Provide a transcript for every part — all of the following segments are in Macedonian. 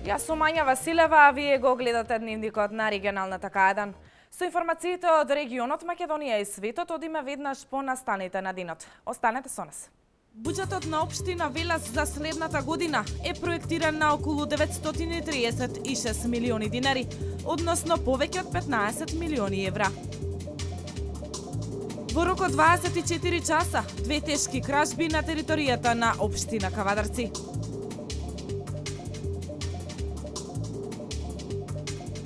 Јас сум Мања Василева, а вие го гледате дневникот на регионалната К1. Со информациите од регионот Македонија и светот одиме веднаш по настаните на денот. Останете со нас. Буџетот на општина Велес за следната година е проектиран на околу 936 милиони динари, односно повеќе од 15 милиони евра. Во рок од 24 часа, две тешки кражби на територијата на општина Кавадарци.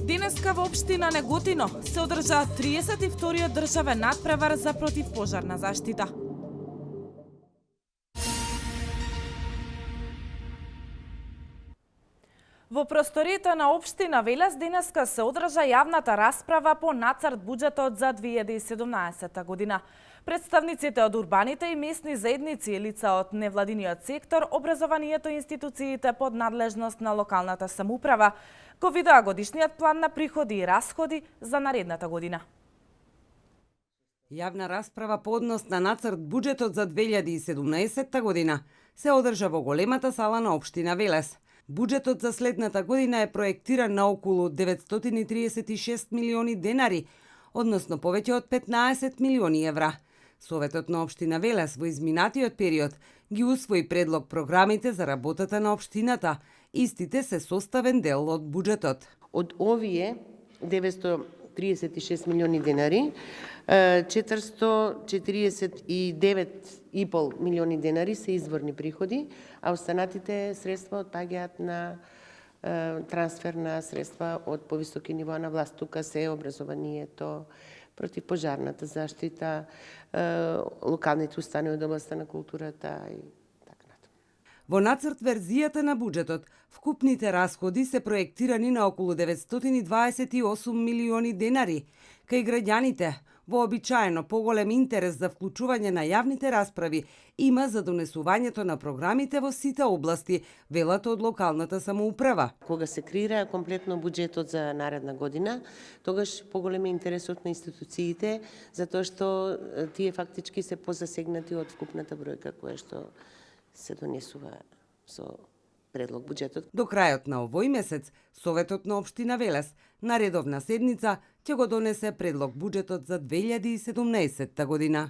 Денеска во општина Неготино се одржа 32-тиот државен надпревар за противпожарна заштита. Во просториите на општина Велес денеска се одржа јавната расправа по нацрт буџетот за 2017 година. Представниците од урбаните и местни заедници и лица од невладиниот сектор, образованието и институциите под надлежност на локалната самоуправа го видоа годишниот план на приходи и расходи за наредната година. Јавна расправа по однос на нацрт буџетот за 2017 година се одржа во големата сала на општина Велес. Буџетот за следната година е проектиран на околу 936 милиони денари, односно повеќе од 15 милиони евра. Советот на општина Велес во изминатиот период ги усвои предлог програмите за работата на општината. Истите се составен дел од буџетот. Од овие 936 милиони денари, 449,5 милиони денари се изворни приходи, а останатите средства отпаѓаат на трансфер на средства од повисоки нива на власт. Тука се образованието, противпожарната заштита, локалните установи од областта на културата и така натаму. Во нацрт верзијата на буџетот, вкупните расходи се проектирани на околу 928 милиони денари, кај граѓаните вообичаено поголем интерес за вклучување на јавните расправи има за донесувањето на програмите во сите области, велат од локалната самоуправа. Кога се креира комплетно буџетот за наредна година, тогаш поголем е интересот на институциите, затоа што тие фактички се позасегнати од вкупната бројка која што се донесува со предлог буџетот. До крајот на овој месец, Советот на општина Велес на редовна седница ќе го донесе предлог буџетот за 2017 година.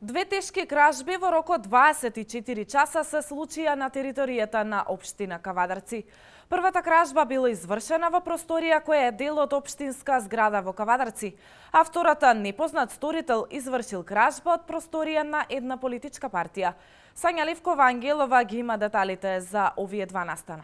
Две тешки кражби во рок од 24 часа се случија на територијата на општина Кавадарци. Првата кражба била извршена во просторија која е дел од општинска зграда во Кавадарци, а втората непознат сторител извршил кражба од просторија на една политичка партија. Сања Левкова Ангелова ги има деталите за овие два настана.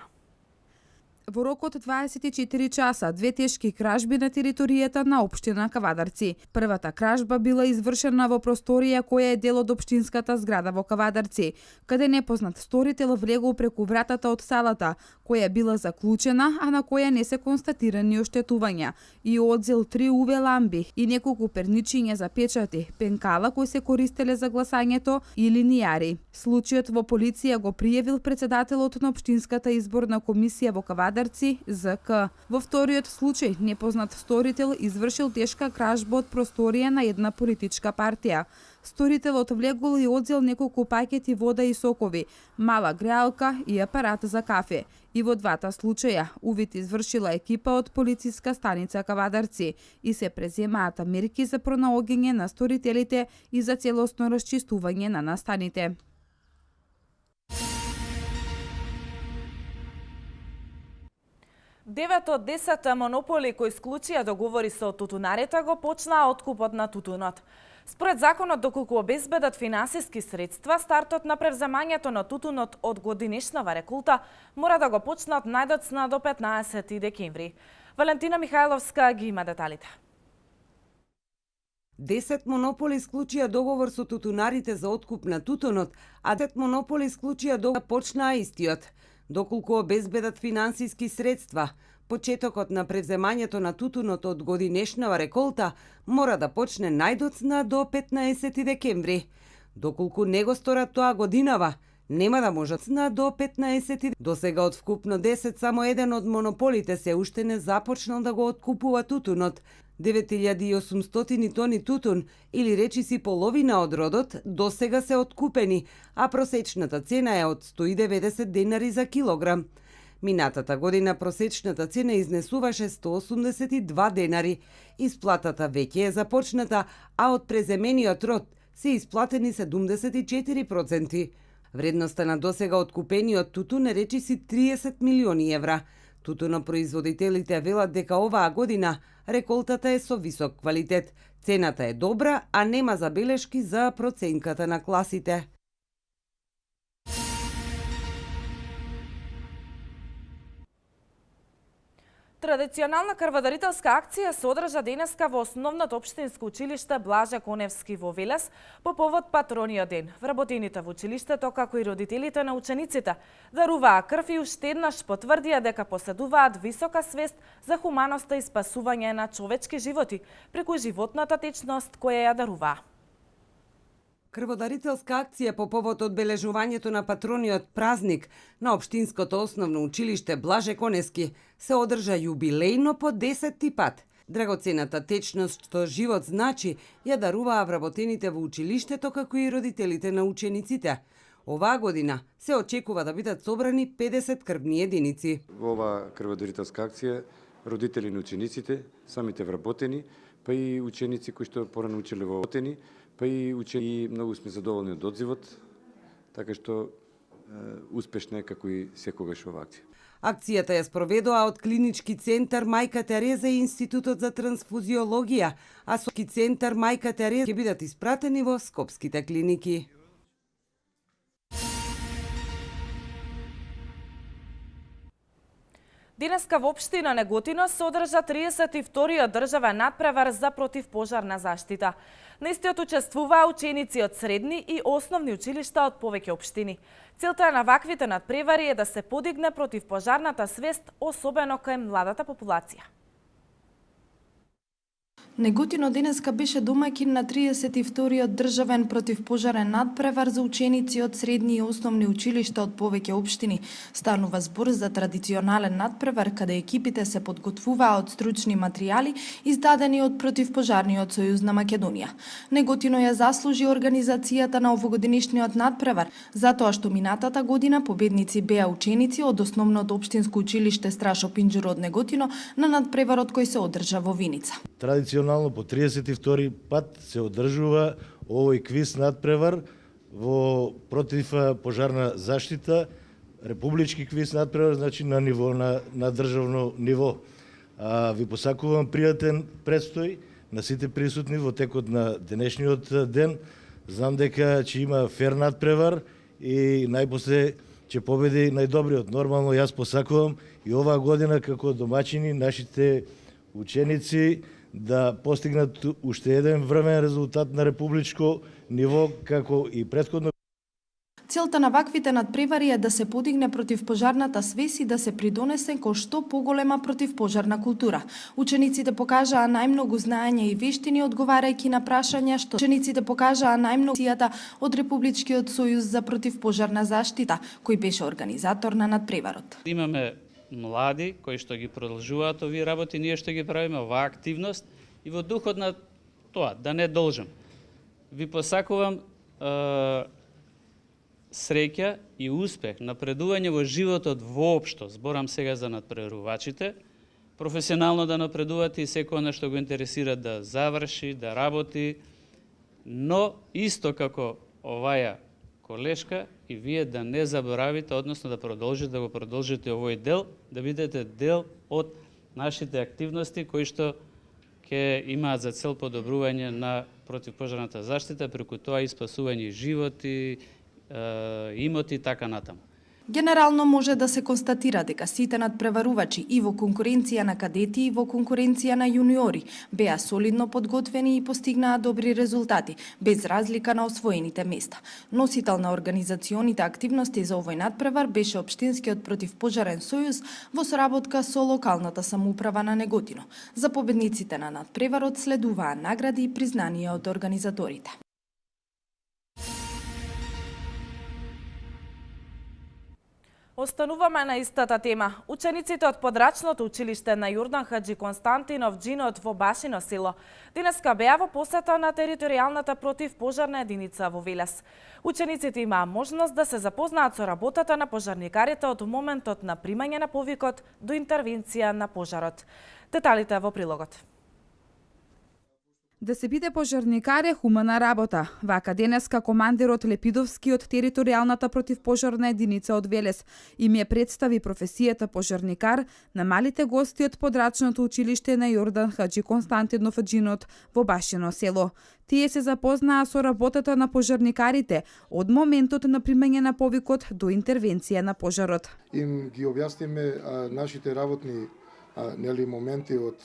Во рок од 24 часа, две тешки кражби на територијата на општина Кавадарци. Првата кражба била извршена во просторија која е дел од општинската зграда во Кавадарци, каде непознат сторител влегол преку вратата од салата, која била заклучена, а на која не се констатирани оштетувања, и одзел 3 UV ламби и неколку перничиња за печати, пенкала кои се користеле за гласањето и линијари. Случајот во полиција го пријавил претседателот на општинската изборна комисија во Кавадарци, ЗК. Во вториот случај, непознат сторител извршил тешка кражба од просторија на една политичка партија. Сторителот влегол и одзел неколку пакети вода и сокови, мала греалка и апарат за кафе. И во двата случаја, увид извршила екипа од полициска станица Кавадарци и се преземаат мерки за пронаоѓање на сторителите и за целосно расчистување на настаните. Девет од 10 монополи кои склучија договори со тутунарите го почнаа откупот на тутунот. Според законот, доколку обезбедат финансиски средства, стартот на превземањето на тутунот од годинешнава реколта мора да го почнат најдоцна до 15 декември. Валентина Михајловска ги има деталите. 10 монополи склучија договор со тутунарите за откуп на тутунот, а 10 монополи склучија договор почнаа истиот. Доколку обезбедат финансиски средства, почетокот на превземањето на тутунот од годинешнава реколта мора да почне најдоцна до 15 декември. Доколку не го сторат тоа годинава, нема да можат на до 15. До сега од вкупно 10 само еден од монополите се уште не започнал да го откупува тутунот. 9800 тони тутун, или речиси половина од родот, досега се откупени, а просечната цена е од 190 денари за килограм. Минатата година просечната цена изнесуваше 182 денари. Исплатата веќе е започната, а од преземениот род се исплатени 74%. Вредноста на досега откупениот тутун е речиси 30 милиони евра. Тутунопроизводителите велат дека оваа година реколтата е со висок квалитет, цената е добра, а нема забелешки за проценката на класите. Традиционална крводарителска акција се одржа денеска во основното општинско училиште Блаже Коневски во Велес по повод Патрониот ден. Вработените во училиштето, како и родителите на учениците, даруваа крв и уште еднаш потврдија дека поседуваат висока свест за хуманоста и спасување на човечки животи преку животната течност која ја даруваа. Крводарителска акција по повод одбележувањето на патрониот празник на Општинското основно училиште Блаже Коневски се одржа јубилејно по 10-ти пат. Драгоцената течност што живот значи ја даруваа вработените во училиштето, како и родителите на учениците. Оваа година се очекува да бидат собрани 50 крвни единици. Во оваа крводарителска акција родители на учениците, самите вработени, па и ученици кои што порано учеле во вработени, па и учени, многу сме задоволни од одзивот, така што успешна е како и секогаш ова акција. Акцијата ја спроведоа од Клинички центар Мајка Тереза и Институтот за трансфузиологија, а Соски центар Мајка Тереза ќе бидат испратени во скопските клиники. Денеска во општина Неготино се одржа 32-иот државен надпревар за противпожарна заштита. На истиот учествуваа ученици од средни и основни училишта од повеќе општини. Целта на ваквите надпревари е да се подигне противпожарната свест, особено кај младата популација. Неготино денеска беше домаќин на 32-иот државен противпожарен надпревар за ученици од средни и основни училишта од повеќе општини. Станува збор за традиционален надпревар каде екипите се подготвуваа од стручни материјали издадени од Противпожарниот сојуз на Македонија. Неготино ја заслужи организацијата на овогодинишниот надпревар, затоа што минатата година победници беа ученици од основното општинско училиште Страшо Пинџур од Неготино на надпреварот кој се одржа во Виница. Традиционално по 32 пат се одржува овој квиз надпревар во противпожарна заштита, републички квиз надпревар, значи на ниво на државно ниво. Ви посакувам пријатен предстој на сите присутни во текот на денешниот ден. Знам дека ќе има фер надпревар и најпосле ќе победи најдобриот. Нормално јас посакувам и оваа година како домаќини нашите ученици да постигнат уште еден врвен резултат на републичко ниво, како и претходно. Целта на ваквите надпревари е да се подигне противпожарната свест и да се придонесе кон што поголема противпожарна култура. Учениците покажаа најмногу знаење и вештини одговарајќи на прашања што учениците покажаа најмногу од Републичкиот сојуз за противпожарна заштита, кој беше организатор на надпреварот. Имаме млади кои што ги продолжуваат овие работи, ние што ги правиме оваа активност и во духот на тоа да не должам. Ви посакувам среќа и успех, напредување во животот воопшто. Зборам сега за надпреварувачите, професионално да напредувате и секој што го интересира да заврши, да работи, но исто како оваја колешка и вие да не заборавите, односно да продолжите да го продолжите овој дел, да бидете дел од нашите активности кои што ќе имаат за цел подобрување на противпожарната заштита, преку тоа и спасување животи, имоти и така натаму. Генерално може да се констатира дека сите надпреварувачи и во конкуренција на кадети и во конкуренција на јуниори беа солидно подготвени и постигнаа добри резултати, без разлика на освоените места. Носител на организационите активности за овој надпревар беше Општинскиот противпожарен сојуз во соработка со локалната самоуправа на Неготино. За победниците на надпреварот следуваа награди и признанија од организаторите. Остануваме на истата тема. Учениците од подрачното училиште на Јордан Хаджи Константинов Джинот во Башино село денеска беа во посета на територијалната противпожарна единица во Велес. Учениците имаа можност да се запознаат со работата на пожарникарите од моментот на примање на повикот до интервенција на пожарот. Деталите во прилогот. Да се биде пожарникар е хумана работа. Вака денеска командирот Лепидовски од територијалната противпожарна единица од Велес им ја представи професијата пожарникар на малите гости од подрачното училиште на Јордан Хаджи Константинов Джинот во Башино село. Тие се запознаа со работата на пожарникарите од моментот на примање на повикот до интервенција на пожарот. Им ги објасниме нашите работни моменти од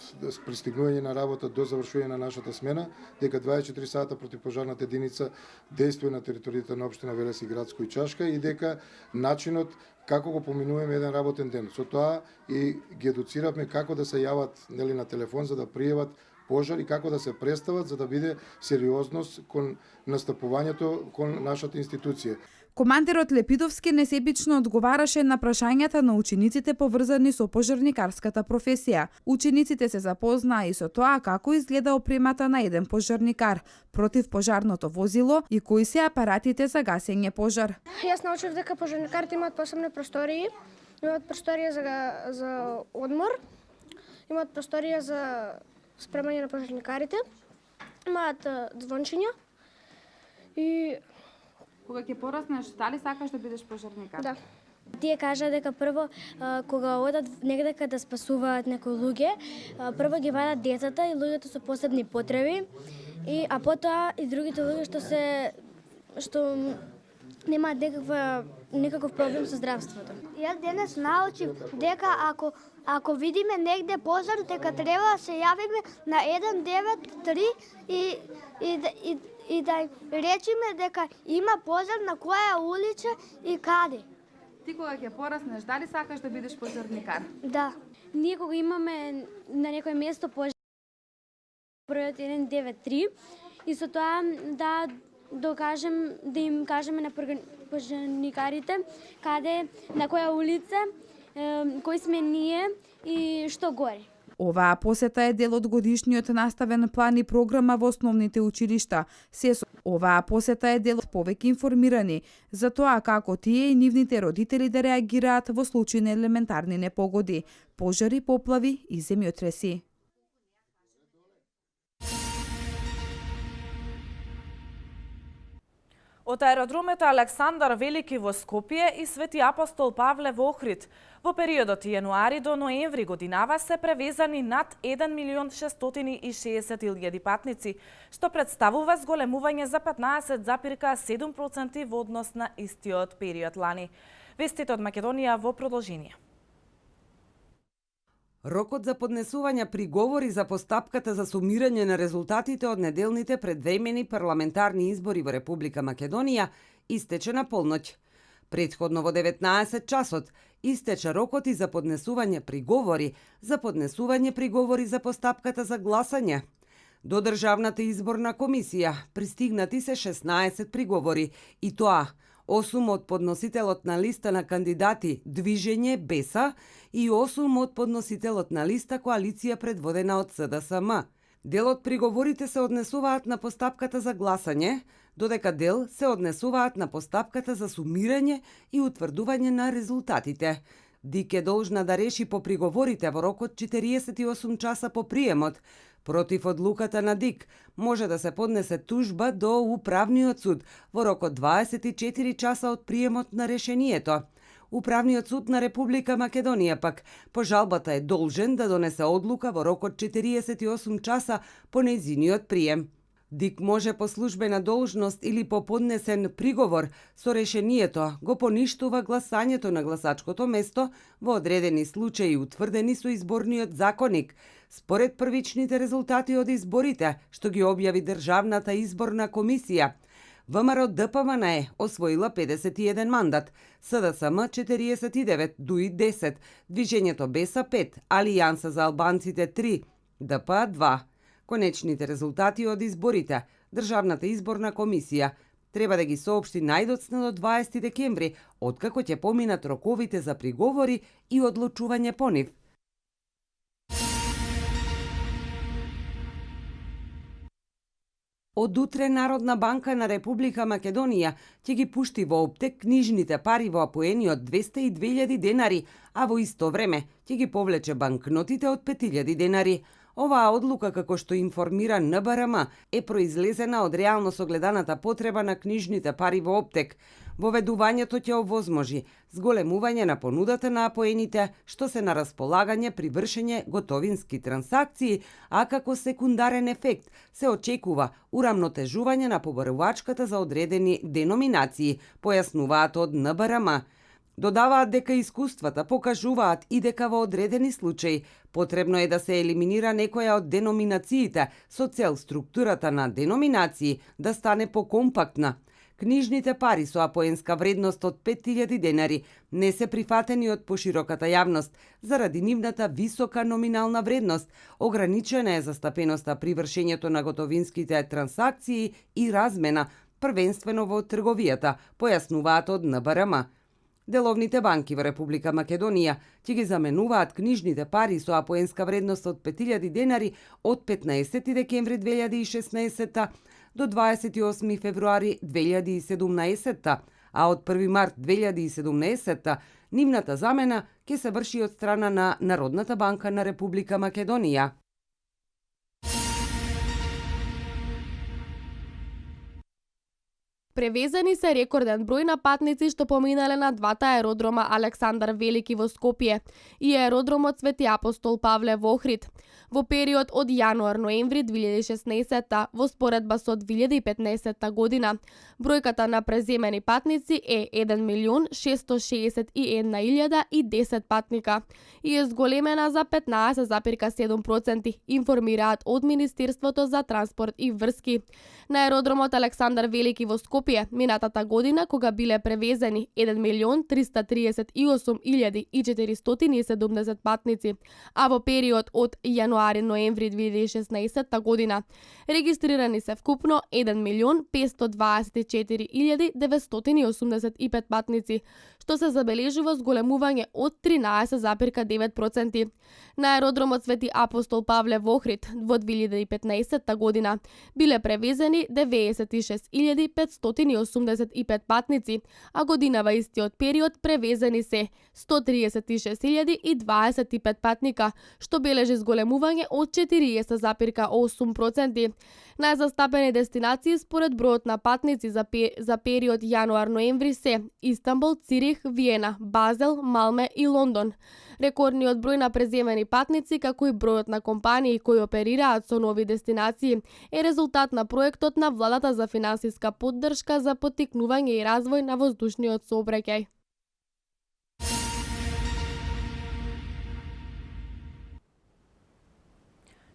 пристигнување на работа до завршување на нашата смена, дека 24 сата противпожарната единица действува на територијата на општина Велес и Градско и Чашка и дека начинот како го поминуваме еден работен ден. Со тоа и ги едуциравме како да се јават на телефон за да пријават пожар и како да се представат за да биде сериозност кон настапувањето кон нашата институција. Командирот Лепидовски несебично одговараше на прашањата на учениците поврзани со пожарникарската професија. Учениците се запознаа и со тоа како изгледа опремата на еден пожарникар, противпожарното возило и кои се апаратите за гасење пожар. Јас научив дека пожарникарите имаат посебни простории, имаат просторија за одмор, имаат просторија за спремање на пожарникарите, имаат звончиња и Кога ќе пораснеш, дали сакаш да бидеш пожарникар? да. Тие кажа дека прво кога одат негде да спасуваат некои луѓе, прво ги вадат децата и луѓето со посебни потреби, а потоа и другите луѓе што немаат никаков проблем со здравството. Јас денес научив дека ако видиме негде пожар, дека треба да се јавиме на 193 и да речиме дека има пожар на која улица и каде. Ти кога ќе пораснеш, дали сакаш да бидеш пожарникар? Да. Ние кога имаме на некој место пожар, бројот 193 и со тоа да им кажеме на пожарникарите каде, на која улица, кои сме ние и што гори. Оваа посета е дел од годишниот наставен план и програма во основните училишта. Оваа посета е дел од повеќе информирани за тоа како тие и нивните родители да реагираат во случај на елементарни непогоди, пожари, поплави и земјотреси. Од аеродромите Александар Велики во Скопје и Свети Апостол Павле во Охрид во периодот јануари до ноември годинава се превезани над 1.660.000 патници, што представува зголемување за 15,7% во однос на истиот период лани. Вестите од Македонија во продолжение. Рокот за поднесување приговори за постапката за сумирање на резултатите од неделните предвремени парламентарни избори во Република Македонија истече на полноќ. Претходно во 19 часот истече рокот и за поднесување приговори за постапката за гласање. До Државната изборна комисија пристигнати се 16 приговори и тоа 8 од подносителот на листа на кандидати Движење Беса и 8 од подносителот на листа Коалиција предводена од СДСМ. Дел од приговорите се однесуваат на постапката за гласање, додека дел се однесуваат на постапката за сумирање и утврдување на резултатите. ДИК е должна да реши по приговорите во рокот 48 часа по приемот. Против одлуката на ДИК може да се поднесе тужба до Управниот суд во рокот 24 часа од приемот на решението. Управниот суд на Република Македонија пак по жалбата е должен да донесе одлука во рокот 48 часа по нејзиниот прием. ДИК може по службена должност или по поднесен приговор со решението го поништува гласањето на гласачкото место во одредени случаи утврдени со изборниот законник, според првичните резултати од изборите што ги објави Државната изборна комисија. ВМРО ДПМН освоила 51 мандат, СДСМ 49, ДУИ 10, Движењето Беса 5, Алијанса за албанците 3, ДПА 2. Конечните резултати од изборите, Државната изборна комисија треба да ги соопшти најдоцна до 20 декември, откако ќе поминат роковите за приговори и одлучување по нив. Од утре Народна банка на Република Македонија ќе ги пушти во оптек книжните пари во апоени од 202.000 денари, а во исто време ќе ги повлече банкнотите од 5.000 денари. Оваа одлука, како што информира НБРМ, е произлезена од реално согледаната потреба на книжните пари во оптек. Воведувањето ќе овозможи зголемување на понудата на апоените, што се на располагање при вршење готовински трансакции, а како секундарен ефект се очекува урамнотежување на побарувачката за одредени деноминации, појаснуваат од НБРМ. Додаваат дека искуствата покажуваат и дека во одредени случаи потребно е да се елиминира некоја од деноминациите со цел структурата на деноминации да стане покомпактна. Книжните пари со апоенска вредност од 5.000 денари не се прифатени од пошироката јавност заради нивната висока номинална вредност. Ограничена е застапеноста при вршењето на готовинските трансакции и размена, првенствено во трговијата, појаснуваат од НБРМ. Деловните банки во Република Македонија ќе ги заменуваат книжните пари со апоенска вредност од 5.000 денари од 15 декември 2016 до 28 февруари 2017, а од 1 март 2017 нивната замена ќе се врши од страна на Народната банка на Република Македонија. Превезени се рекорден број на патници што поминале на двата аеродрома Александар Велики во Скопје и аеродромот Свети Апостол Павле во Охрид. Во период од јануар-ноември 2016 во споредба со 2015 година, бројката на преземени патници е 1.661.010 патника и е зголемена за 15,7%, информираат од Министерството за транспорт и врски. На аеродромот Александар Велики во Скопје минатата година, кога биле превезени 1.338.470 патници, а во период од јануари-ноември 2016 година регистрирани се вкупно 1.524.985 патници, што се забележува зголемување од 13,9%. На аеродромот Свети Апостол Павле во Охрид во 2015 година биле превезени 96.585 патници, а годинава истиот период превезени се 136.025 патника, што бележи зголемување од 40,8%. Најзастапени дестинации според бројот на патници за период јануар-ноември се Истанбул, Цирих, Виена, Базел, Малме и Лондон. Рекордниот број на преземени патници, како и бројот на компании кои оперираат со нови дестинации, е резултат на проектот на владата за финансиска поддршка за поттикнување и развој на воздушниот сообраќај.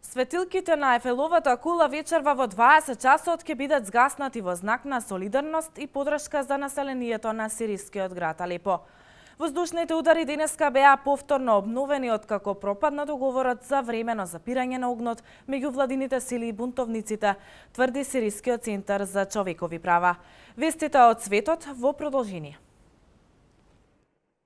Светилките на Ефеловата кула вечерва во 20 часот ќе бидат згаснати во знак на солидарност и поддршка за населението на сирискиот град Алепо. Воздушните удари денеска беа повторно обновени откако пропадна договорот за времено запирање на огнот меѓу владините сили и бунтовниците, тврди Сирискиот центар за човекови права. Вестите од светот во продолжение.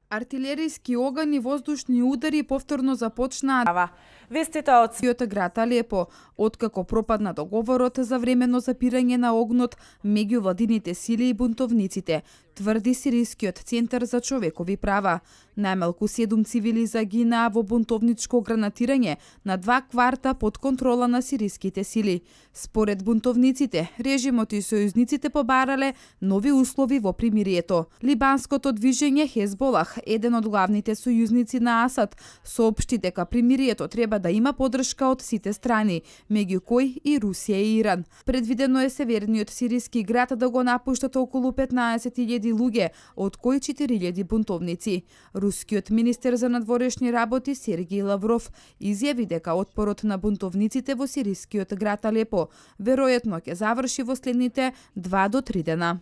Артилеријски оган и воздушни удари повторно започнаа. Вестите од сирискиот град Алепо, откако пропадна договорот за временно запирање на огнот меѓу владините сили и бунтовниците, тврди Сирискиот центар за човекови права. Најмалку 7 цивили загинаа во бунтовничко гранатирање на 2 кварта под контрола на сириските сили. Според бунтовниците, режимот и сојузниците побарале нови услови во примирието. Либанското движење Хезболах, еден од главните сојузници на Асад, соопшти дека примирието треба да има поддршка од сите страни, меѓу кои и Русија и Иран. Предвидено е северниот сириски град да го напуштат околу 15.000 луѓе, од кои 4.000 бунтовници. Рускиот министер за надворешни работи Сергеј Лавров изјави дека отпорот на бунтовниците во сирискиот град Алепо веројатно ќе заврши во следните 2 до 3 дена.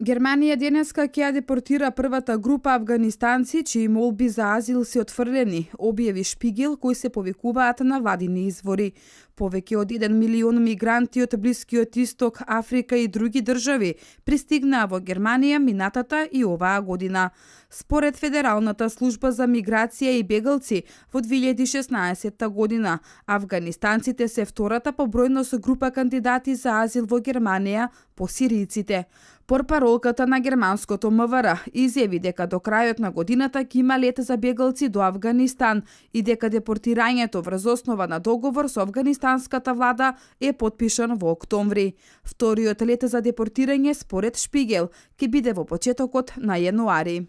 Германија денеска ќе ја депортира првата група афганистанци чии молби за азил се отфрлени, објави Шпигел, кои се повикуваат на владини извори. Повеќе од 1 милион мигранти од Блискиот Исток, Африка и други држави пристигнаа во Германија минатата и оваа година. Според Федералната служба за миграција и бегалци, во 2016 година афганистанците се втората по бројност група кандидати за азил во Германија по сиријците. Порпаролката на германското МВР изјави дека до крајот на годината ќе има лет за бегалци до Авганистан и дека депортирањето врз основа на договор со афганистанската влада е потпишан во октомври. Вториот лет за депортирање според Шпигел ќе биде во почетокот на јануари.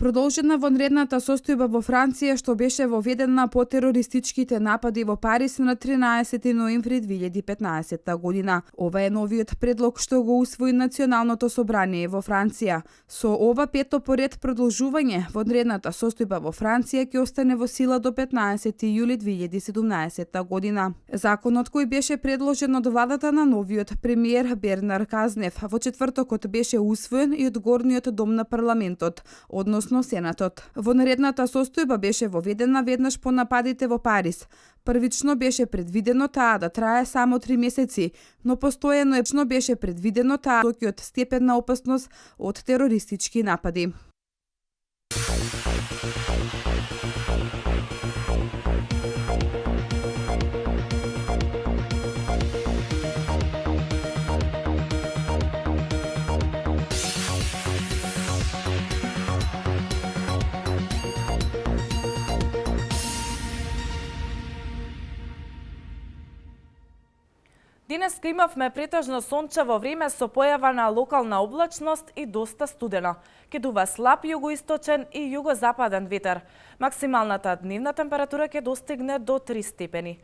Продолжена вонредната состојба во Франција што беше воведена по терористичките напади во Париз на 13 ноември 2015 година. Ова е новиот предлог што го усвои Националното собрание во Франција. Со ова пето поред продолжување, вонредната состојба во Франција ќе остане во сила до 15 јули 2017 година. Законот кој беше предложен од владата на новиот премиер Бернар Казнев во четвртокот беше усвоен и од горниот дом на парламентот, односно Сенатот. Вонредната состојба беше воведена веднаш по нападите во Париз. Првично беше предвидено таа да трае само 3 месеци, но постојано беше предвидено таа од степен на опасност од терористички напади. Денеска имавме претежно сончево време со појава на локална облачност и доста студено. Ќе дува слаб југоисточен и југозападен ветер. Максималната дневна температура ќе достигне до 3 степени.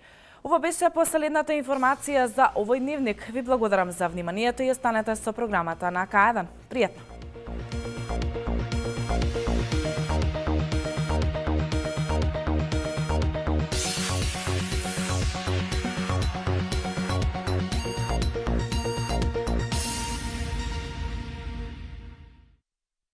Ова беше последната информација за овој дневник. Ви благодарам за вниманието и останете со програмата на К1. Пријатно!